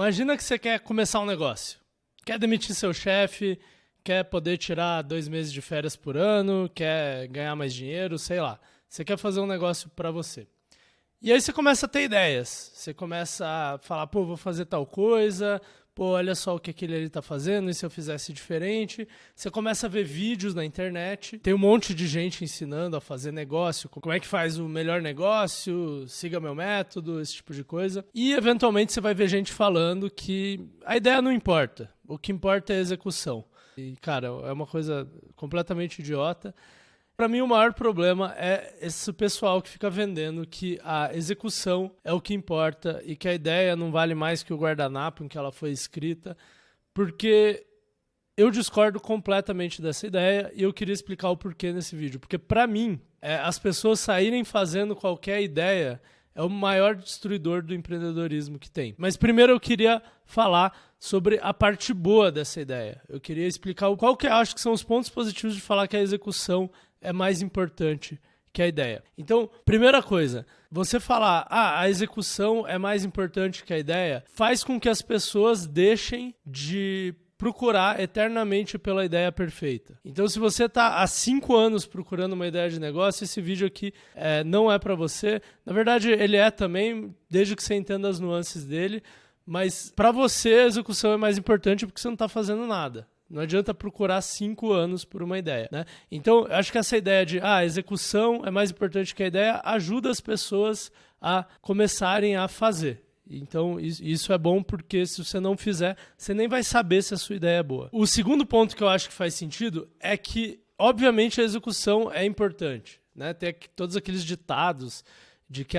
Imagina que você quer começar um negócio. Quer demitir seu chefe, quer poder tirar 2 meses de férias por ano, quer ganhar mais dinheiro, sei lá. Você quer fazer um negócio para você. E aí você começa a ter ideias. Você começa a falar, pô, vou fazer tal coisa, pô, olha só o que aquele ali tá fazendo, e se eu fizesse diferente? Você começa a ver vídeos na internet, tem um monte de gente ensinando a fazer negócio, como é que faz o melhor negócio, siga meu método, esse tipo de coisa. E, eventualmente, você vai ver gente falando que a ideia não importa, o que importa é a execução. E, cara, é uma coisa completamente idiota. Para mim, o maior problema é esse pessoal que fica vendendo que a execução é o que importa e que a ideia não vale mais que o guardanapo em que ela foi escrita, porque eu discordo completamente dessa ideia e eu queria explicar o porquê nesse vídeo. Porque, para mim, as pessoas saírem fazendo qualquer ideia é o maior destruidor do empreendedorismo que tem. Mas primeiro eu queria falar sobre a parte boa dessa ideia. Eu queria explicar qual que eu acho que são os pontos positivos de falar que a execução é mais importante que a ideia. Então, primeira coisa, você falar, a execução é mais importante que a ideia, faz com que as pessoas deixem de procurar eternamente pela ideia perfeita. Então, se você está há 5 anos procurando uma ideia de negócio, esse vídeo aqui não é para você. Na verdade, ele é também, desde que você entenda as nuances dele, mas para você a execução é mais importante porque você não está fazendo nada. Não adianta procurar 5 anos por uma ideia, né? Então, eu acho que essa ideia de a execução é mais importante que a ideia ajuda as pessoas a começarem a fazer. Então, isso é bom porque se você não fizer, você nem vai saber se a sua ideia é boa. O segundo ponto que eu acho que faz sentido é que, obviamente, a execução é importante, né? Tem todos aqueles ditados de que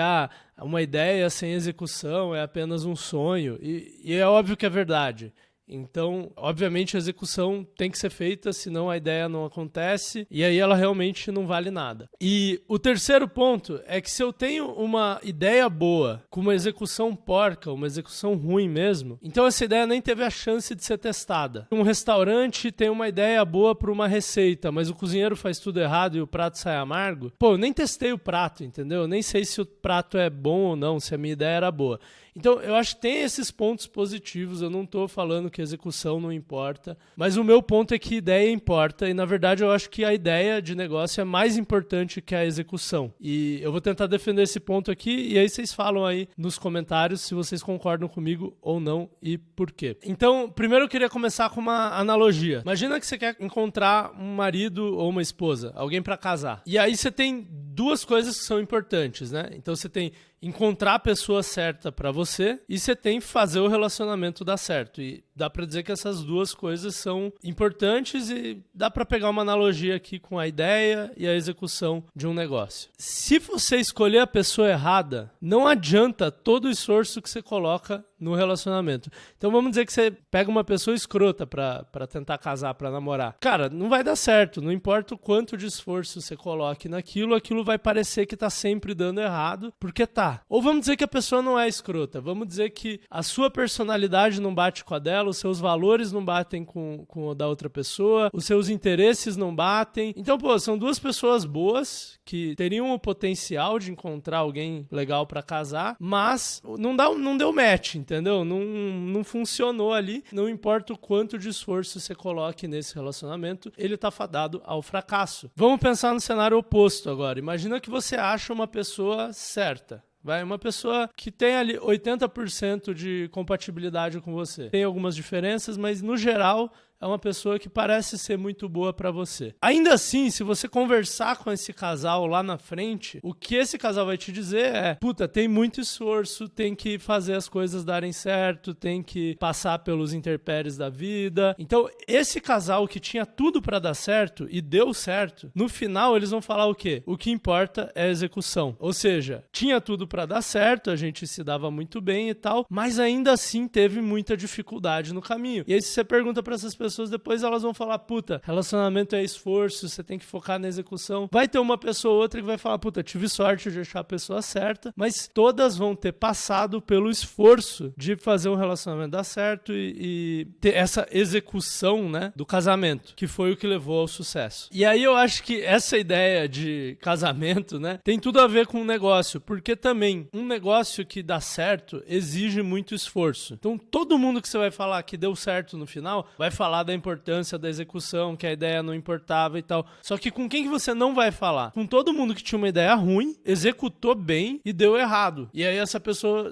uma ideia sem execução é apenas um sonho. E é óbvio que é verdade. Então, obviamente, a execução tem que ser feita, senão a ideia não acontece e aí ela realmente não vale nada. E o terceiro ponto é que se eu tenho uma ideia boa com uma execução porca, uma execução ruim mesmo, então essa ideia nem teve a chance de ser testada. Um restaurante tem uma ideia boa para uma receita, mas o cozinheiro faz tudo errado e o prato sai amargo. Pô, eu nem testei o prato, entendeu? Eu nem sei se o prato é bom ou não, se a minha ideia era boa. Então, eu acho que tem esses pontos positivos, eu não estou falando que execução não importa, mas o meu ponto é que ideia importa e, na verdade, eu acho que a ideia de negócio é mais importante que a execução. E eu vou tentar defender esse ponto aqui e aí vocês falam aí nos comentários se vocês concordam comigo ou não e por quê. Então, primeiro eu queria começar com uma analogia. Imagina que você quer encontrar um marido ou uma esposa, alguém para casar. E aí você tem 2 coisas que são importantes, né? Então você tem encontrar a pessoa certa para você e você tem que fazer o relacionamento dar certo. E dá para dizer que essas 2 coisas são importantes e dá para pegar uma analogia aqui com a ideia e a execução de um negócio. Se você escolher a pessoa errada, não adianta todo o esforço que você coloca no relacionamento. Então vamos dizer que você pega uma pessoa escrota para tentar casar, para namorar. Cara, não vai dar certo, não importa o quanto de esforço você coloque naquilo, aquilo vai parecer que tá sempre dando errado, porque tá. Ou vamos dizer que a pessoa não é escrota, vamos dizer que a sua personalidade não bate com a dela, os seus valores não batem com o da outra pessoa, os seus interesses não batem. Então, pô, são 2 pessoas boas que teriam o potencial de encontrar alguém legal para casar, mas não deu match, entendeu? Não funcionou ali. Não importa o quanto de esforço você coloque nesse relacionamento, ele tá fadado ao fracasso. Vamos pensar no cenário oposto agora. Imagina que você acha uma pessoa certa. Uma pessoa que tem ali 80% de compatibilidade com você. Tem algumas diferenças, mas no geral é uma pessoa que parece ser muito boa para você. Ainda assim, se você conversar com esse casal lá na frente, o que esse casal vai te dizer é: puta, tem muito esforço, tem que fazer as coisas darem certo, tem que passar pelos intempéries da vida. Então, esse casal que tinha tudo para dar certo e deu certo, no final eles vão falar o quê? O que importa é a execução. Ou seja, tinha tudo para dar certo, a gente se dava muito bem e tal, mas ainda assim teve muita dificuldade no caminho. E aí se você pergunta para essas pessoas, pessoas depois elas vão falar, puta, relacionamento é esforço, você tem que focar na execução. Vai ter uma pessoa ou outra que vai falar, puta, tive sorte de achar a pessoa certa, mas todas vão ter passado pelo esforço de fazer um relacionamento dar certo e ter essa execução, né, do casamento, que foi o que levou ao sucesso. E aí eu acho que essa ideia de casamento, né, tem tudo a ver com um negócio, porque também um negócio que dá certo exige muito esforço. Então todo mundo que você vai falar que deu certo no final, vai falar da importância da execução, que a ideia não importava e tal. Só que com quem que você não vai falar? Com todo mundo que tinha uma ideia ruim, executou bem e deu errado. E aí essa pessoa,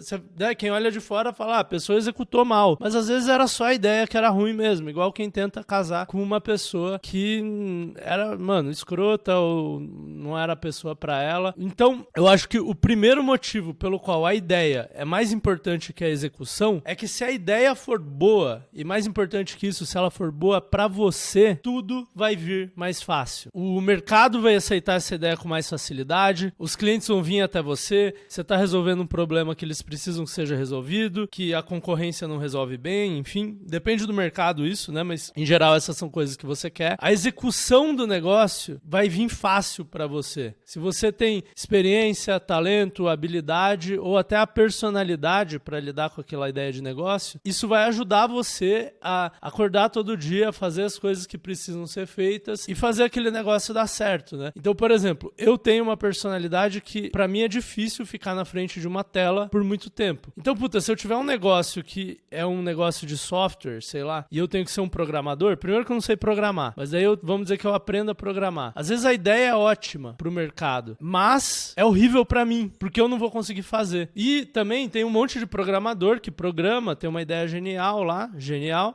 quem olha de fora fala, a pessoa executou mal. Mas às vezes era só a ideia que era ruim mesmo. Igual quem tenta casar com uma pessoa que era, mano, escrota ou não era a pessoa pra ela. Então, eu acho que o primeiro motivo pelo qual a ideia é mais importante que a execução é que se a ideia for boa, e mais importante que isso, se ela for boa pra você, tudo vai vir mais fácil. O mercado vai aceitar essa ideia com mais facilidade, os clientes vão vir até você tá resolvendo um problema que eles precisam que seja resolvido, que a concorrência não resolve bem, enfim, depende do mercado isso, né, mas em geral essas são coisas que você quer. A execução do negócio vai vir fácil pra você. Se você tem experiência, talento, habilidade ou até a personalidade pra lidar com aquela ideia de negócio, isso vai ajudar você a acordar todo dia, fazer as coisas que precisam ser feitas e fazer aquele negócio dar certo, né? Então, por exemplo, eu tenho uma personalidade que pra mim é difícil ficar na frente de uma tela por muito tempo. Então, puta, se eu tiver um negócio que é um negócio de software, sei lá, e eu tenho que ser um programador, primeiro que eu não sei programar, mas daí vamos dizer que eu aprendo a programar. Às vezes a ideia é ótima pro mercado, mas é horrível pra mim, porque eu não vou conseguir fazer. E também tem um monte de programador que programa, tem uma ideia genial lá,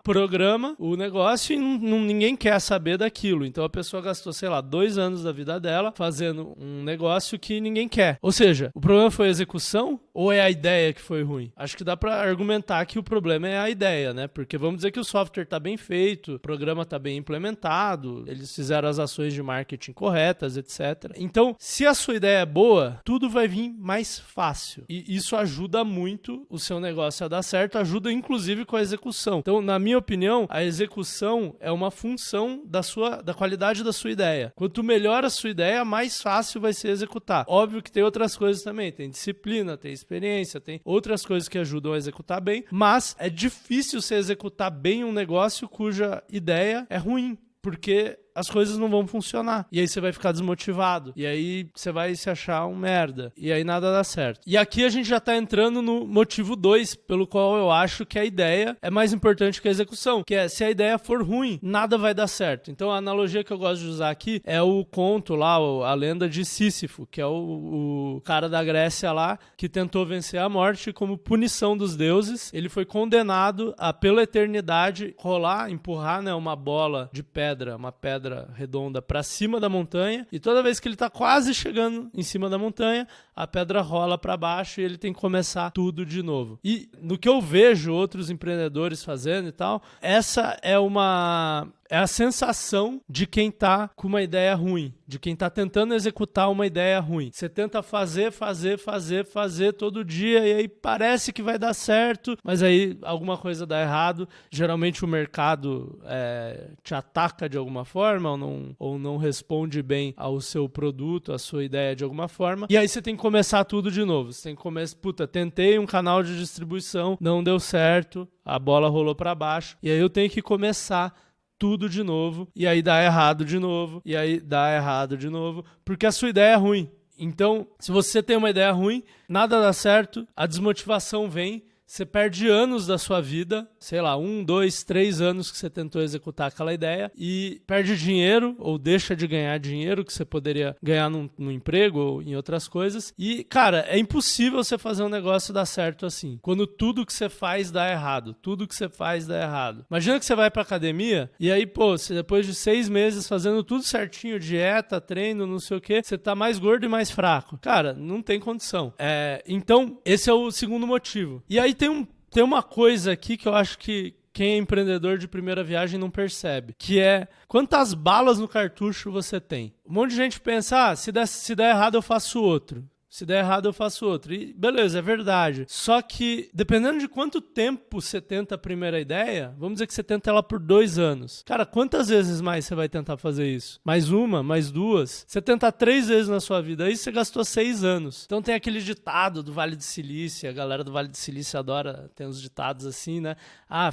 programa o negócio e ninguém quer saber daquilo. Então a pessoa gastou, sei lá, 2 anos da vida dela fazendo um negócio que ninguém quer. Ou seja, o problema foi a execução ou é a ideia que foi ruim? Acho que dá pra argumentar que o problema é a ideia, né? Porque vamos dizer que o software tá bem feito, o programa tá bem implementado, eles fizeram as ações de marketing corretas, etc. Então, se a sua ideia é boa, tudo vai vir mais fácil. E isso ajuda muito o seu negócio a dar certo, ajuda inclusive com a execução. Então, na minha opinião, a execução é uma função da qualidade da sua ideia. Quanto melhor a sua ideia, mais fácil vai ser executar. Óbvio que tem outras coisas também, tem disciplina, tem experiência, tem outras coisas que ajudam a executar bem, mas é difícil você executar bem um negócio cuja ideia é ruim, porque as coisas não vão funcionar. E aí você vai ficar desmotivado. E aí você vai se achar um merda. E aí nada dá certo. E aqui a gente já tá entrando no motivo 2, pelo qual eu acho que a ideia é mais importante que a execução. Que é, se a ideia for ruim, nada vai dar certo. Então a analogia que eu gosto de usar aqui é o conto lá, a lenda de Sísifo, que é o cara da Grécia lá, que tentou vencer a morte e como punição dos deuses, ele foi condenado a, pela eternidade, empurrar, né, uma bola de pedra, uma pedra redonda para cima da montanha, e toda vez que ele tá quase chegando em cima da montanha, a pedra rola para baixo e ele tem que começar tudo de novo. E no que eu vejo outros empreendedores fazendo e tal, essa é a sensação de quem tá com uma ideia ruim, de quem tá tentando executar uma ideia ruim. Você tenta fazer todo dia e aí parece que vai dar certo, mas aí alguma coisa dá errado. Geralmente o mercado te ataca de alguma forma ou não responde bem ao seu produto, à sua ideia de alguma forma. E aí você tem que começar tudo de novo. Você tem que começar, tentei um canal de distribuição, não deu certo, a bola rolou para baixo, e aí eu tenho que começar tudo de novo, e aí dá errado de novo, e aí dá errado de novo, porque a sua ideia é ruim. Então, se você tem uma ideia ruim, nada dá certo, a desmotivação vem, você perde anos da sua vida, sei lá, 1, 2, 3 anos que você tentou executar aquela ideia e perde dinheiro ou deixa de ganhar dinheiro que você poderia ganhar num emprego ou em outras coisas. E, cara, é impossível você fazer um negócio dar certo assim, quando tudo que você faz dá errado. Tudo que você faz dá errado. Imagina que você vai pra academia e aí, você, depois de 6 meses fazendo tudo certinho, dieta, treino, não sei o quê, você tá mais gordo e mais fraco. Cara, não tem condição. Então, esse é o segundo motivo. E aí tem uma coisa aqui que eu acho que quem é empreendedor de primeira viagem não percebe, que é quantas balas no cartucho você tem. Um monte de gente pensa, se der errado eu faço outro. Se der errado, eu faço outro. E beleza, é verdade. Só que, dependendo de quanto tempo você tenta a primeira ideia, vamos dizer que você tenta ela por 2 anos. Cara, quantas vezes mais você vai tentar fazer isso? Mais uma? Mais duas? Você tenta 3 vezes na sua vida, aí você gastou 6 anos. Então tem aquele ditado do Vale do Silício, a galera do Vale do Silício adora, tem uns ditados assim, né?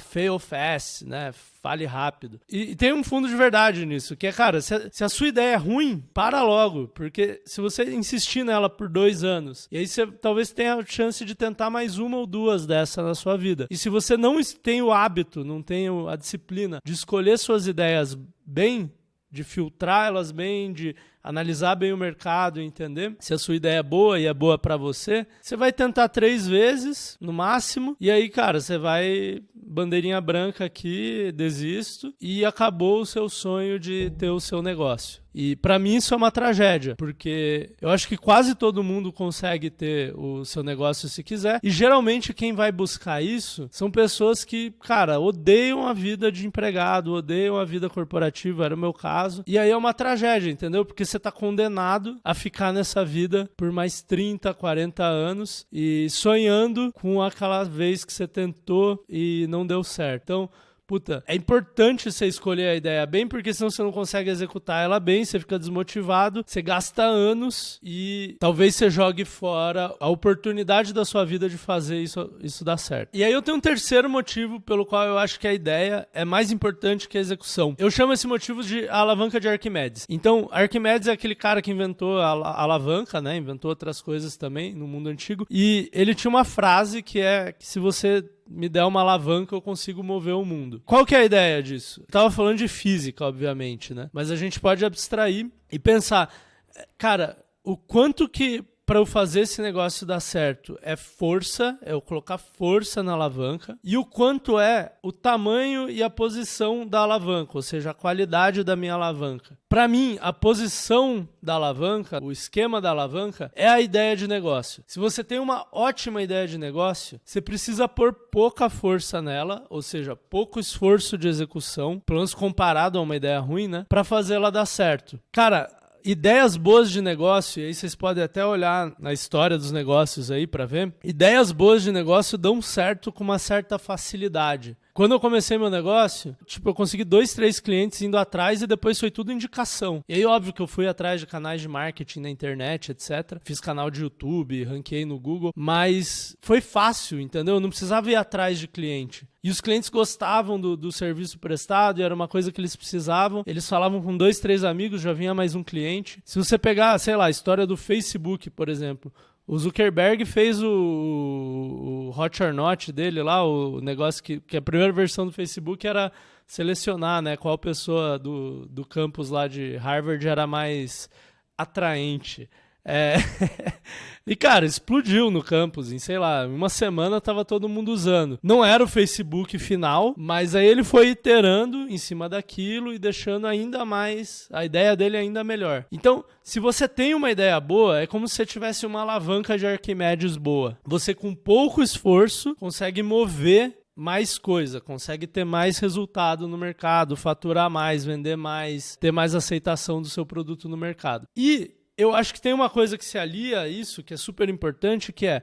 Fail fast, né? Fale rápido. E tem um fundo de verdade nisso, que é, cara, se a sua ideia é ruim, para logo, porque se você insistir nela por 2 anos, e aí você talvez tenha a chance de tentar mais uma ou duas dessa na sua vida. E se você não tem o hábito, não tem a disciplina de escolher suas ideias bem, de filtrar elas bem, de analisar bem o mercado e entender se a sua ideia é boa e é boa pra você, você vai tentar 3 vezes, no máximo, e aí, cara, você vai bandeirinha branca aqui, desisto, e acabou o seu sonho de ter o seu negócio. E pra mim isso é uma tragédia, porque eu acho que quase todo mundo consegue ter o seu negócio se quiser, e geralmente quem vai buscar isso são pessoas que, cara, odeiam a vida de empregado, odeiam a vida corporativa, era o meu caso, e aí é uma tragédia, entendeu? Porque você tá condenado a ficar nessa vida por mais 30, 40 anos e sonhando com aquela vez que você tentou e não deu certo. Então, puta, é importante você escolher a ideia bem, porque senão você não consegue executar ela bem, você fica desmotivado, você gasta anos e talvez você jogue fora a oportunidade da sua vida de fazer isso dar certo. E aí eu tenho um terceiro motivo pelo qual eu acho que a ideia é mais importante que a execução. Eu chamo esse motivo de alavanca de Arquimedes. Então, Arquimedes é aquele cara que inventou a alavanca, né? Inventou outras coisas também no mundo antigo. E ele tinha uma frase que é que se você me der uma alavanca, eu consigo mover o mundo. Qual que é a ideia disso? Eu tava falando de física, obviamente, né? Mas a gente pode abstrair e pensar, cara, o quanto que para eu fazer esse negócio dar certo é força, é eu colocar força na alavanca, e o quanto é o tamanho e a posição da alavanca, ou seja, a qualidade da minha alavanca. Para mim, a posição da alavanca, o esquema da alavanca, é a ideia de negócio. Se você tem uma ótima ideia de negócio, você precisa pôr pouca força nela, ou seja, pouco esforço de execução, pelo menos comparado a uma ideia ruim, né, para fazê-la dar certo. Cara, ideias boas de negócio, e aí vocês podem até olhar na história dos negócios aí para ver, ideias boas de negócio dão certo com uma certa facilidade. Quando eu comecei meu negócio, eu consegui 2, 3 clientes indo atrás e depois foi tudo indicação. E aí, óbvio que eu fui atrás de canais de marketing na internet, etc. Fiz canal de YouTube, ranquei no Google, mas foi fácil, entendeu? Eu não precisava ir atrás de cliente. E os clientes gostavam do serviço prestado e era uma coisa que eles precisavam. Eles falavam com 2, 3 amigos, já vinha mais um cliente. Se você pegar, sei lá, a história do Facebook, por exemplo, o Zuckerberg fez o Hot or Not dele lá, o negócio que a primeira versão do Facebook era selecionar, né, qual pessoa do campus lá de Harvard era mais atraente. E, cara, explodiu no campus, em, sei lá, uma semana tava todo mundo usando. Não era o Facebook final, mas aí ele foi iterando em cima daquilo e deixando ainda mais, a ideia dele ainda melhor. Então, se você tem uma ideia boa, é como se você tivesse uma alavanca de Arquimedes boa. Você, com pouco esforço, consegue mover mais coisa, consegue ter mais resultado no mercado, faturar mais, vender mais, ter mais aceitação do seu produto no mercado. E eu acho que tem uma coisa que se alia a isso, que é super importante, que é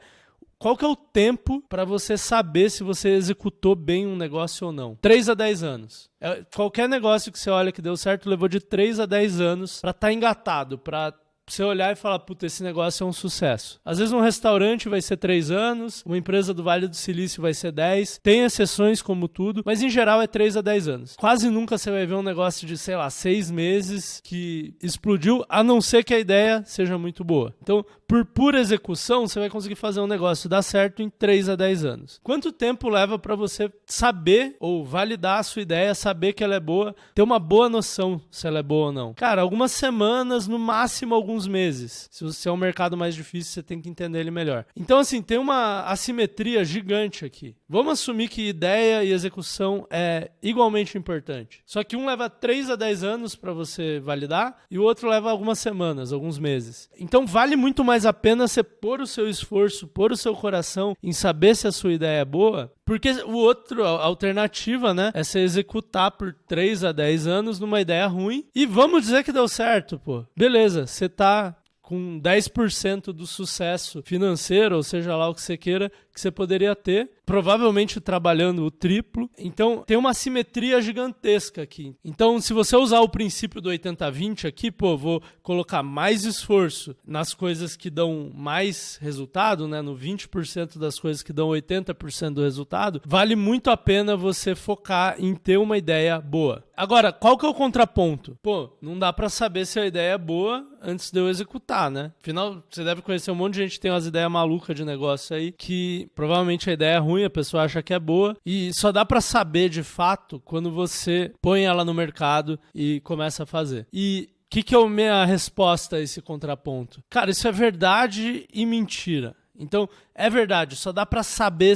qual que é o tempo para você saber se você executou bem um negócio ou não? 3 a 10 anos. Qualquer negócio que você olha que deu certo levou de 3 a 10 anos para estar engatado, para você olhar e falar, puta, esse negócio é um sucesso. Às vezes um restaurante vai ser 3 anos, uma empresa do Vale do Silício vai ser 10, tem exceções como tudo, mas em geral é 3 a 10 anos. Quase nunca você vai ver um negócio de, sei lá, 6 meses que explodiu, a não ser que a ideia seja muito boa. Então, por pura execução, você vai conseguir fazer um negócio dar certo em 3 a 10 anos. Quanto tempo leva para você saber ou validar a sua ideia, saber que ela é boa, ter uma boa noção se ela é boa ou não? Cara, algumas semanas, no máximo alguns meses. Se você é um mercado mais difícil, você tem que entender ele melhor. Então, assim, tem uma assimetria gigante aqui. Vamos assumir que ideia e execução é igualmente importante. Só que um leva 3 a 10 anos para você validar e o outro leva algumas semanas, alguns meses. Então, vale muito mais a pena você pôr o seu esforço, pôr o seu coração em saber se a sua ideia é boa, porque o outro, a alternativa, né, é você executar por 3 a 10 anos numa ideia ruim e vamos dizer que deu certo, pô. Beleza, você tá com 10% do sucesso financeiro, ou seja lá o que você queira, que você poderia ter, provavelmente trabalhando o triplo. Então, tem uma assimetria gigantesca aqui. Então, se você usar o princípio do 80-20 aqui, vou colocar mais esforço nas coisas que dão mais resultado, né, no 20% das coisas que dão 80% do resultado, vale muito a pena você focar em ter uma ideia boa. Agora, qual que é o contraponto? Não dá pra saber se a ideia é boa antes de eu executar, né? Afinal, você deve conhecer um monte de gente que tem umas ideias malucas de negócio aí, que provavelmente a ideia é ruim, a pessoa acha que é boa, e só dá pra saber de fato quando você põe ela no mercado e começa a fazer. E o que é a minha resposta a esse contraponto? Cara, isso é verdade e mentira. Então, é verdade, só dá pra saber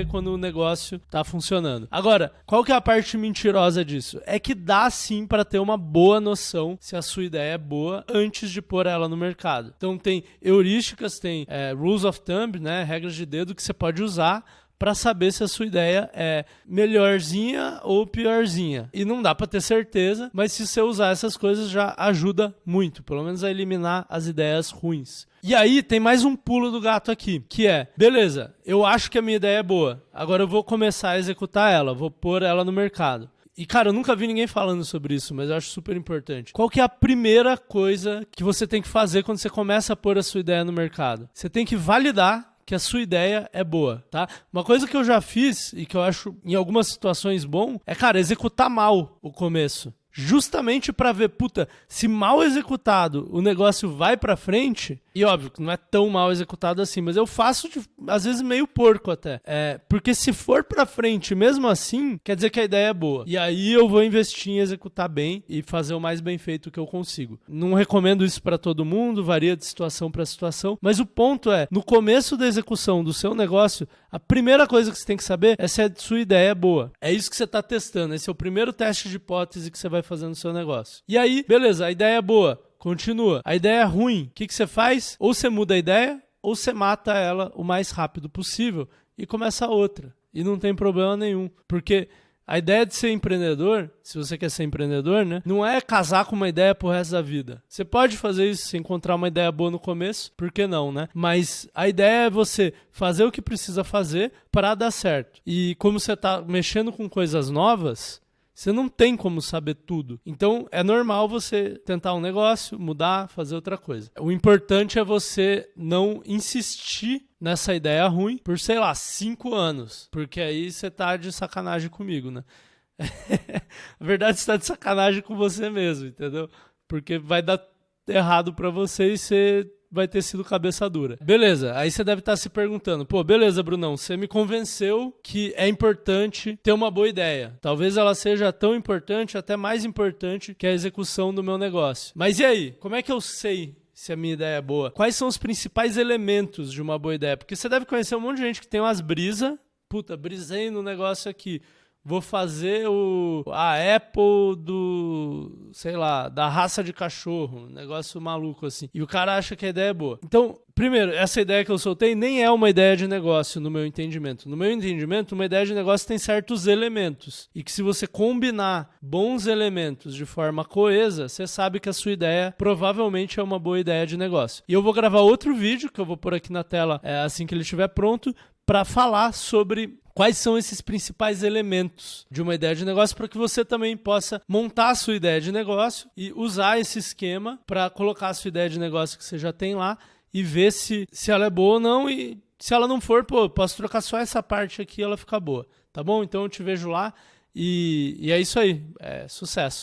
quando o negócio tá funcionando. Agora, qual que é a parte mentirosa disso? É que dá sim pra ter uma boa noção se a sua ideia é boa antes de pôr ela no mercado. Então, tem heurísticas, tem rules of thumb, né, regras de dedo que você pode usar para saber se a sua ideia é melhorzinha ou piorzinha. E não dá para ter certeza, mas se você usar essas coisas já ajuda muito, pelo menos a eliminar as ideias ruins. E aí tem mais um pulo do gato aqui, que é, beleza, eu acho que a minha ideia é boa, agora eu vou começar a executar ela, vou pôr ela no mercado. E, cara, eu nunca vi ninguém falando sobre isso, mas eu acho super importante. Qual que é a primeira coisa que você tem que fazer quando você começa a pôr a sua ideia no mercado? Você tem que validar que a sua ideia é boa, tá? Uma coisa que eu já fiz e que eu acho em algumas situações bom é, cara, executar mal o começo. Justamente para ver, se mal executado o negócio vai para frente, e óbvio que não é tão mal executado assim, mas eu faço às vezes meio porco até. Porque se for para frente mesmo assim, quer dizer que a ideia é boa. E aí eu vou investir em executar bem e fazer o mais bem feito que eu consigo. Não recomendo isso para todo mundo, varia de situação para situação, mas o ponto é, no começo da execução do seu negócio, a primeira coisa que você tem que saber é se a sua ideia é boa. É isso que você está testando, esse é o primeiro teste de hipótese que você vai fazer no seu negócio. E aí, beleza, a ideia é boa, continua. A ideia é ruim, o que você faz? Ou você muda a ideia, ou você mata ela o mais rápido possível e começa outra. E não tem problema nenhum, porque a ideia de ser empreendedor, se você quer ser empreendedor, né, não é casar com uma ideia pro resto da vida. Você pode fazer isso se encontrar uma ideia boa no começo, por que não, né? Mas a ideia é você fazer o que precisa fazer para dar certo. E como você tá mexendo com coisas novas, você não tem como saber tudo. Então, é normal você tentar um negócio, mudar, fazer outra coisa. O importante é você não insistir nessa ideia ruim por, 5 anos. Porque aí você tá de sacanagem comigo, né? Na verdade, você tá de sacanagem com você mesmo, entendeu? Porque vai dar errado pra você e você vai ter sido cabeça dura. Beleza, aí você deve estar se perguntando, beleza, Brunão, você me convenceu que é importante ter uma boa ideia. Talvez ela seja tão importante, até mais importante que a execução do meu negócio. Mas e aí? Como é que eu sei se a minha ideia é boa? Quais são os principais elementos de uma boa ideia? Porque você deve conhecer um monte de gente que tem umas brisas. Brisei no negócio aqui. Vou fazer a Apple da raça de cachorro, um negócio maluco assim. E o cara acha que a ideia é boa. Então, primeiro, essa ideia que eu soltei nem é uma ideia de negócio no meu entendimento. No meu entendimento, uma ideia de negócio tem certos elementos. E que se você combinar bons elementos de forma coesa, você sabe que a sua ideia provavelmente é uma boa ideia de negócio. E eu vou gravar outro vídeo, que eu vou pôr aqui na tela assim que ele estiver pronto, para falar sobre quais são esses principais elementos de uma ideia de negócio para que você também possa montar a sua ideia de negócio e usar esse esquema para colocar a sua ideia de negócio que você já tem lá e ver se ela é boa ou não, e se ela não for, posso trocar só essa parte aqui e ela fica boa, tá bom? Então eu te vejo lá e é isso aí, sucesso!